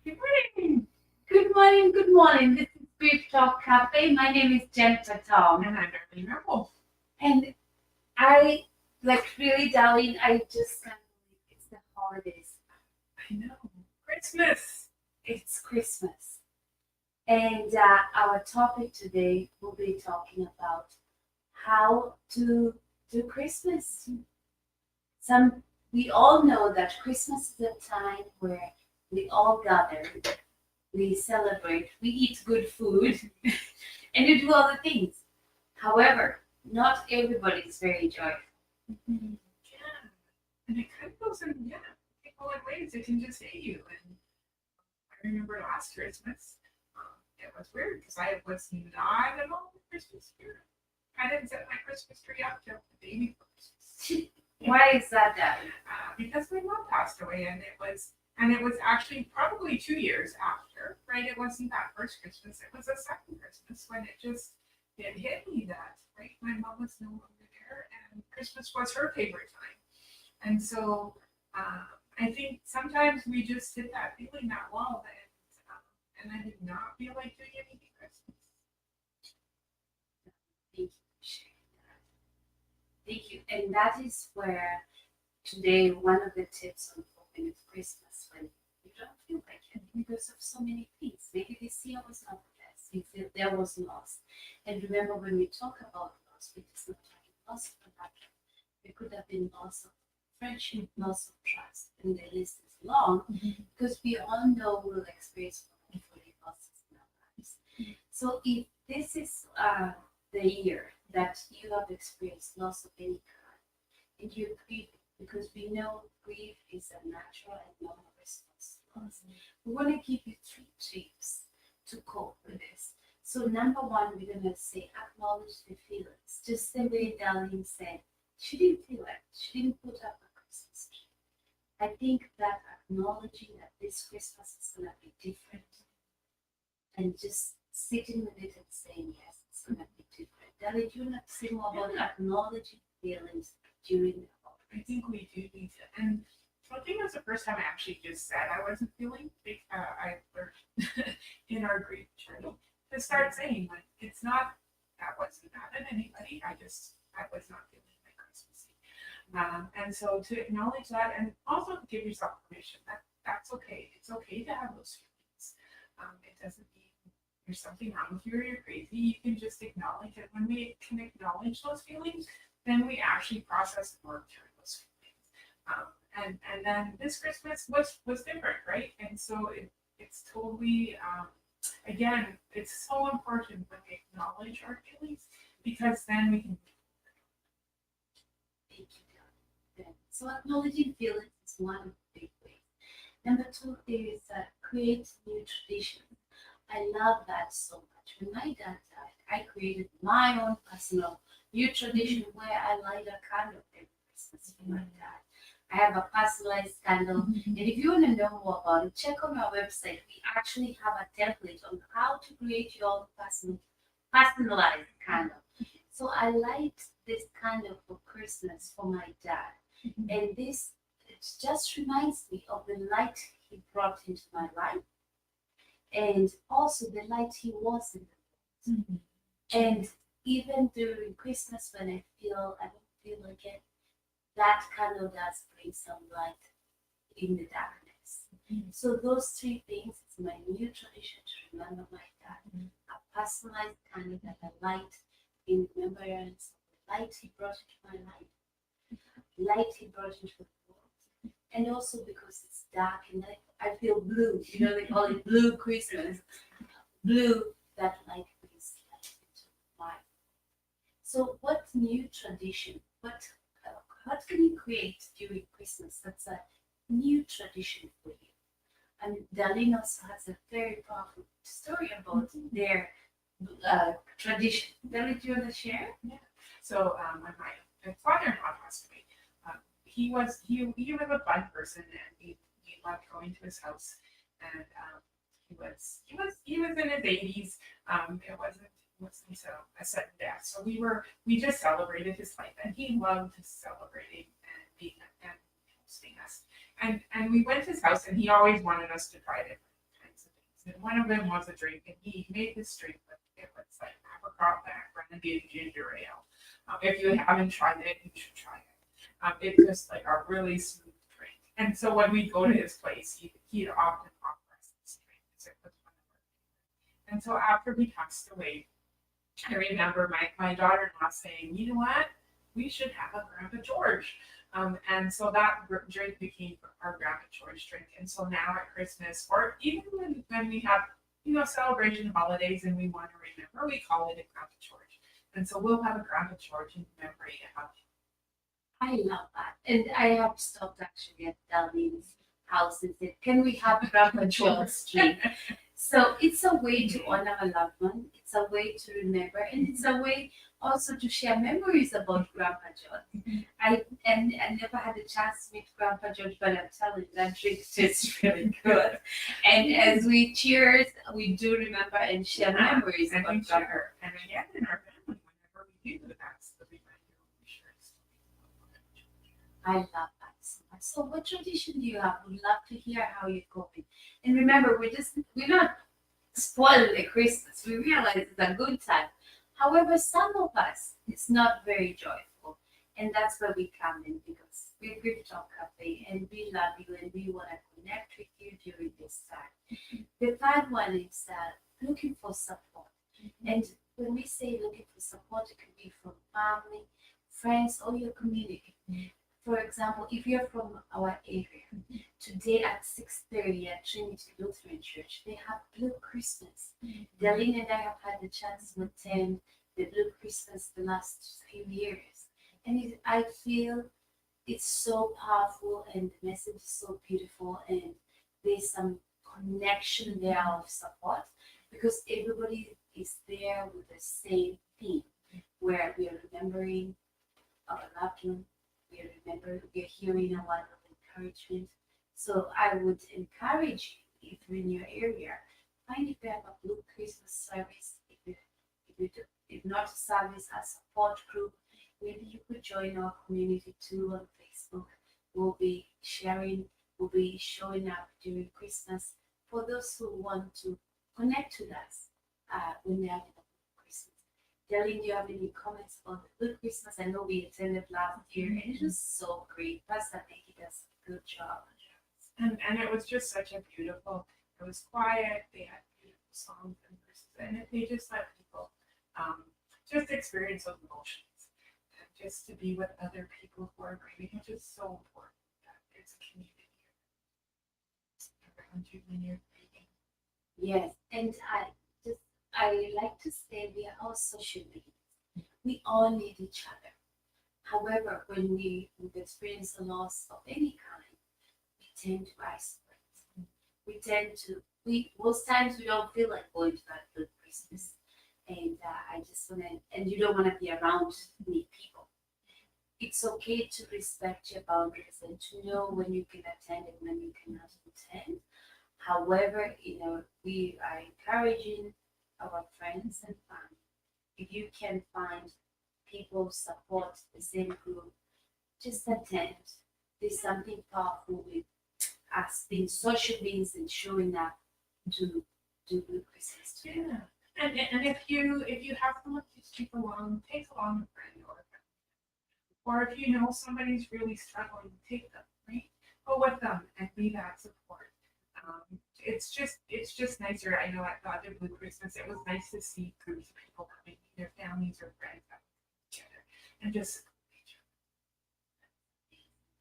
Good morning. Good morning, good morning. This is Grief Talk Cafe. My name is Jennifer Tom. And I'm Darlene Rebel. And I, like, really, darling, I just can't believe it's the holidays. I know. Christmas. It's Christmas. And our topic today will be talking about how to do Christmas. Some We all know that Christmas is a time where we all gather, we celebrate, we eat good food, and we do other things. However, not everybody is very joyful. Yeah. And it kind of goes in, people in ways it can just hit you. And I remember last Christmas, it was weird because I was not at all in the Christmas spirit. I didn't set my Christmas tree up till the day before Christmas. Why is that, Daddy? Because my mom passed away, and it was actually probably 2 years after, right? It wasn't that first Christmas; it was the second Christmas when it hit me that right my mom was no longer there, and Christmas was her favorite time, and so I think sometimes we just hit that feeling that wall, and I did not feel like doing anything Christmas. Thank you for sharing that. Thank you. And that is where today one of the tips on coping with Christmas when you don't feel like it because of so many things. Maybe this year was not the best. You feel there was loss. And remember when we talk about loss, we're just not talking loss of a battle. It could have been loss of friendship, loss of trust. And the list is long because we all know we'll experience hopefully losses in our lives. So if this is the year that you have experienced loss of any kind and you're grieving, because we know grief is a natural and normal response to loss. We want to give you 3 tips to cope with this. So number one, we're gonna say acknowledge the feelings. Just the way Darlene said, she didn't feel like she didn't put up a Christmas tree. I think that acknowledging that this Christmas is gonna be different and just sitting with it and saying yes, it's gonna be different. Darlene, do you want to say more about acknowledging feelings during the I think we do need to. And so I think it was the first time I actually just said I wasn't feeling. I learned in our grief journey to start saying like it's not that wasn't mad at anybody. I was not feeling like Christmassy. And so to acknowledge that and also give yourself permission that that's okay. It's okay to have those feelings. It doesn't mean there's something wrong with you or you're crazy. You can just acknowledge it. When we can acknowledge those feelings, then we actually process and work through those feelings. And then this Christmas was different, right? And so it's totally again, it's so important when we acknowledge our feelings because then we can. thank you, Darlene. So acknowledging feelings is one of the big ways. Number two is create new traditions. I love that so much. When my dad died, I created my own personal new tradition where I light a candle every Christmas for my dad. I have a personalized candle, and if you want to know more about it, check on our website. We actually have a template on how to create your own personalized candle. So I light this candle for Christmas for my dad, and this it just reminds me of the light he brought into my life and also the light he was in the world. And even during Christmas, when I don't feel like it, that candle does bring some light in the darkness. So those 3 things is my new tradition to remember my dad. A personalized candle that I light in remembrance of the light he brought into my life, light he brought into the world, and also because it's dark and I feel blue. You know, they call it blue Christmas. Blue, that light brings light into my. So, what new tradition? What can you create during Christmas? That's a new tradition for you. And Darlene also has a very powerful story about their tradition. Darlene, do you want to share? Yeah. So when my father-in-law passed away, he was a fun person, and we loved going to his house. And he was in his 80s. It wasn't a sudden death, so we just celebrated his life, and he loved celebrating and being and hosting us. And we went to his house, and he always wanted us to try different and one of them was a drink, and he made this drink, but it was like apricot renegade ginger ale. If you haven't tried it, you should try it. It's just like a really smooth drink. And so when we go to his place, he'd often offer us this drink. So it was one of our favorites. And so after he passed away, I remember my daughter-in-law saying, you know what? We should have a Grandpa George. And so that drink became our Grandpa George drink. And so now at Christmas, or even when we have, celebration holidays and we want to remember, we call it a Grandpa George. And so we'll have a Grandpa George in memory of him. I love that. And I have stopped actually at Darlene's house and said, can we have Grandpa Joel's drink? So it's a way to honor a loved one. It's a way to remember, and it's a way also to share memories about Grandpa George. I never had a chance to meet Grandpa George, but I'm telling you, that drink tastes really good. And as we cheers, we do remember and share memories and about we Grandpa. share. And again, in our family, whenever we do, that's the reminder we share stories. I love that so much. So what tradition do you have? We'd love to hear how you're coping. And remember, we're not spoiling the Christmas. We realize it's a good time. However, some of us, it's not very joyful. And that's where we come in because we're Grief Talk Cafe and we love you and we want to connect with you during this time. The third one is looking for support. And when we say looking for support, it could be from family, friends, or your community. For example, if you're from our area, today at 6:30 at Trinity Lutheran Church, they have Blue Christmas. Darlene and I have had the chance to attend the Blue Christmas the last few years. And I feel it's so powerful and the message is so beautiful and there's some connection there of support because everybody is there with the same theme where we are remembering our loved one. We're hearing a lot of encouragement. So I would encourage you, if you're in your area, find if you have a Blue Christmas service. If not a service, a support group, maybe you could join our community too on Facebook. We'll be showing up during Christmas for those who want to connect with us when they're having a Christmas. Darlene, do you have any comments about the Blue Christmas? I know we attended last year and it was so great. Pastor Nikki does a good job. And it was just such a beautiful, it was quiet, they had beautiful songs and verses, and they just let people just experience those emotions. And just to be with other people who are grieving, which is so important. That it's a community around you when you're grieving. Yes, and I like to say we are all social beings. We all need each other. However, when we've experienced a loss of any kind, we tend to isolate. Most times we don't feel like going to that good Christmas. And I just want to, and you don't want to be around many people. It's okay to respect your boundaries and to know when you can attend and when you cannot attend. However, we are encouraging our friends and family. If you can find people support the same group, just attend. There's something powerful with us being social beings and showing up to do good Christmas together. Yeah. And if you have someone to take along a friend or if you know somebody's really struggling, take them, right? Go with them and be that support. It's just nicer. I know at the other Blue Christmas, it was nice to see groups of people coming, their families or friends together, and just support each other.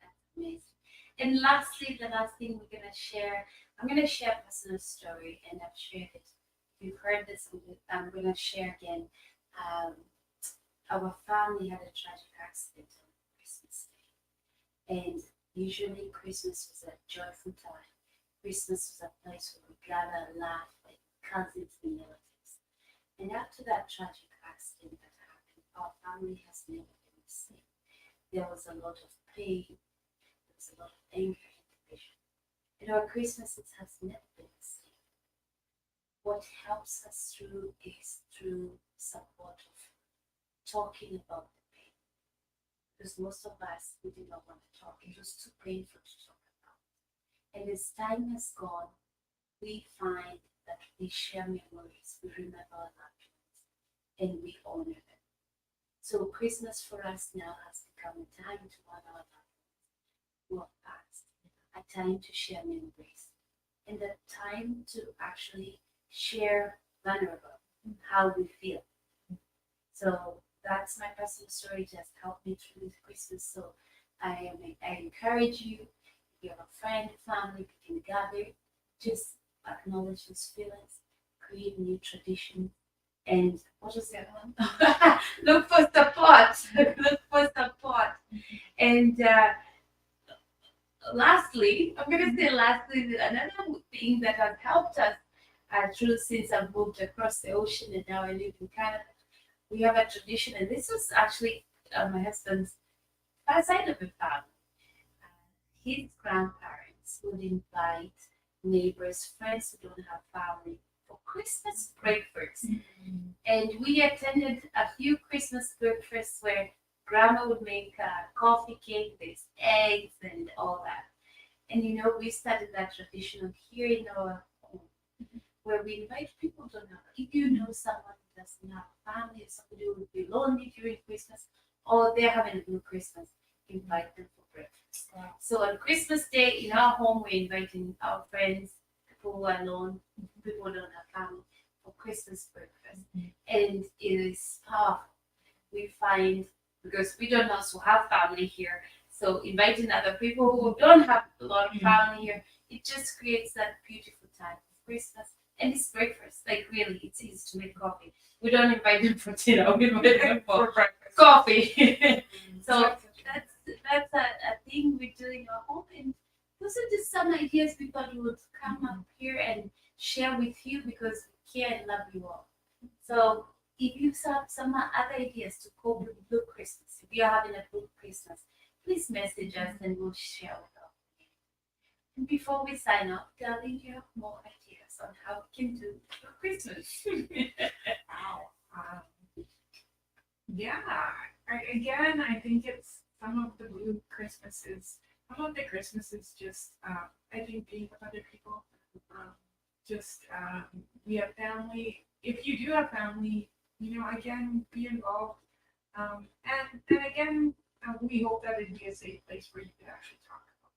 That's amazing. And lastly, the last thing I'm gonna share a personal story, and I've shared it. If you've heard this, I'm gonna share again. Our family had a tragic accident on Christmas Day, and usually Christmas was a joyful time. Christmas was a place where we gather, laugh, like cousins and relatives. And after that tragic accident that happened, our family has never been the same. There was a lot of pain, there was a lot of anger and division. And our Christmases has never been the same. What helps us through is through support of talking about the pain. Because most of us, we did not want to talk. It was too painful to talk about. And as time has gone, we find that we share memories, we remember our loved ones, and we honor them. So Christmas for us now has become a time to honor our loved ones who have passed, a time to share memories, and a time to actually share vulnerable how we feel. So that's my personal story. Just helped me through this Christmas. So I encourage you, if you have a friend, family, we can gather, just acknowledge those feelings, create new traditions, and what was the other one? Look for support. Look for support. And lastly, I'm gonna say lastly, another thing that has helped us through since I've moved across the ocean and now I live in Canada, we have a tradition, and this was actually my husband's side of the family. His grandparents would invite neighbors, friends who don't have family for Christmas breakfast. And we attended a few Christmas breakfasts where grandma would make coffee cake, there's eggs and all that. And we started that tradition of here in our home where we invite people to know. If you know someone who doesn't have a family, or somebody who would be lonely during Christmas, or they're having a good Christmas, invite them for breakfast. Wow. So on Christmas Day in our home, we're inviting our friends, people who are alone, people who don't have family, for Christmas breakfast. And it is powerful. We find, because we don't also have family here, so inviting other people who don't have a lot of family here, it just creates that beautiful time of Christmas. And it's breakfast. Like really, it's easy to make coffee. We don't invite them for dinner. We invite them for breakfast. coffee. So that's a thing we do in our home. And those are just some ideas we thought we would come up here and share with you because we care and love you all. So if you have some other ideas to cope with Blue Christmas, if you're having a Blue Christmas, please message us and we'll share with them. And before we sign off, darling, you have more ideas on how we can do Blue Christmas. Wow. Yeah. Again, I think it's some of the blue Christmases. Some of the Christmases just, I think, being with other people. We have family. If you do have family, again, be involved. And again, we hope that it'd be a safe place where you can actually talk about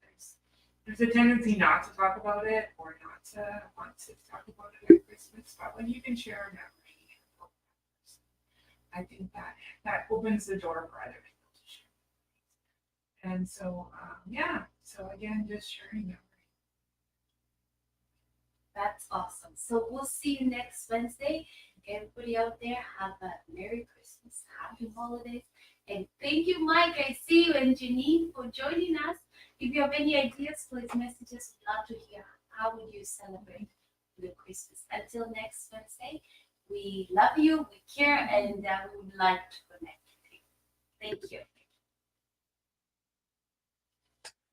it. There's a tendency not to talk about it or not to want to talk about it at Christmas, but when you can share a memory, I think that opens the door for other people to share. And so, so again, just sharing memory. That's awesome. So we'll see you next Wednesday. Everybody out there, have a Merry Christmas, Happy Holidays, and thank you, Mike. I see you, and Janine for joining us. If you have any ideas, please message us. We'd love to hear how would you celebrate the Christmas. Until next Wednesday, we love you, we care, and we would like to connect with you. Thank you.